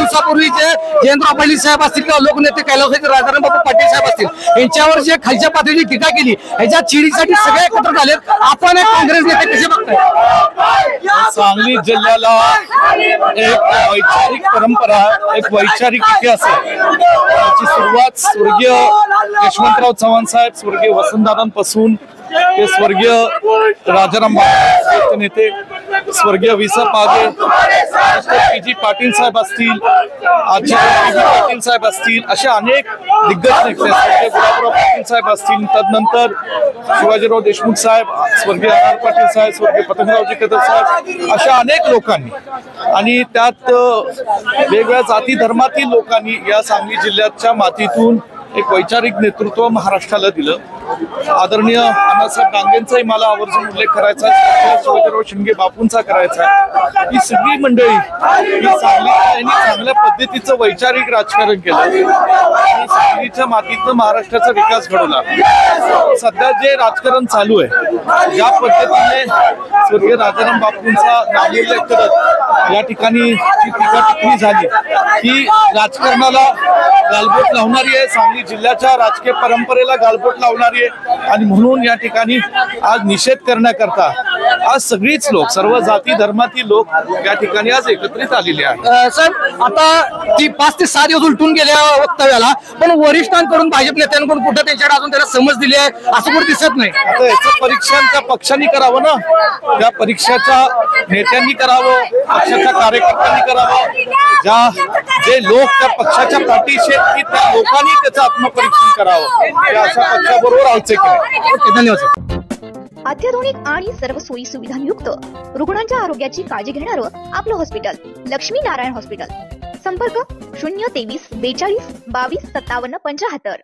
दिवसापूर्वी जे जयंतराव पाटील साहेब असतील किंवा लोकनेते कैलासवासी राजारामबापू पाटील साहेब असतील यांच्यावर जे खालच्या पातळीची टीका केली ह्याच्या चिडीसाठी सगळे एकत्र झालेत. आपण एक काँग्रेस नेते कसे बघताय? सांगली जिल्ह्याला एक वैचारिक परंपरा, एक वैचारिक इतिहास आहे. त्याची सुरुवात स्वर्गीय यशवंतराव चव्हाण साहेब, स्वर्गीय वसंतदादांपासून ते स्वर्गीय राजाराम बापू नेते, स्वर्गीय विसा पागे, पी.जी. पाटील साहेब असतील, आचार्य पाटील साहेब असतील, अशा अनेक दिग्गज नेते, स्वर्गीय गुलाबराव पाटील साहेब असतील, तदनंतर शिवाजीराव देशमुख साहेब, स्वर्गीय आर पाटील साहेब, स्वर्गीय पतंगरावजी कदम साहेब, अशा अनेक लोकांनी आणि त्यात वेगवेगळ्या जाती धर्मातील लोकांनी या सांगली जिल्ह्याच्या मातीतून एक वैचारिक नेतृत्व महाराष्ट्राला दिलं. आदरणीय अण्णासाहेब डांगेंचाही मला आवर्जून उल्लेख करायचा आहे, शिवाजीराव शिंदे बापूंचा करायचा आहे. ही सगळी मंडळी ही सांगलीत चांगल्या पद्धतीचं वैचारिक राजकारण केलं आणि सांगलीच्या मातीतनं महाराष्ट्राचा विकास घडवला. सध्या जे राजकारण चालू आहे, ज्या पद्धतीने स्वर्गीय राजाराम बापूंचा नामोल्लेख करत या ठिकाणी जी टीका टिप्पणी झाली, ही राजकारणाला गालबोट लावणारी आहे, सांगली जिल्ह्याच्या राजकीय परंपरेला गालबोट लावणारी आहे. आणि म्हणून या ठिकाणी आज निषेध करण्याकरता आज सगळीच लोक, सर्व जाती धर्मातील लोक या ठिकाणी आज एकत्रित आलेले आहेत. सर, आता ती 5 ते 6 दिवस उलटून गेल्या वक्तव्याला, पण वरिष्ठांकडून भाजप नेत्यांकडून कुठं त्यांच्याकडे अजून त्याला समज दिली आहे असं कुठं दिसत नाही. आता याचं परीक्षण त्या पक्षांनी करावं ना, त्या परीक्षाच्या नेत्यांनी करावं, पक्षाच्या कार्यकर्त्यांनी करावं, जे लोक त्या पक्षाच्या पाठीशी आहेत त्या लोकांनी त्याचं आत्मपरीक्षण करावं. त्या अशा पक्षाबरोबर राहायचं की नाही. ओके, धन्यवाद सर. अत्याधुनिक आणि सर्व सोयी सुविधांयुक्त रुग्णांच्या आरोग्याची काळजी घेणारं आपलं हॉस्पिटल लक्ष्मी नारायण हॉस्पिटल. संपर्क 023 42 22 57 75.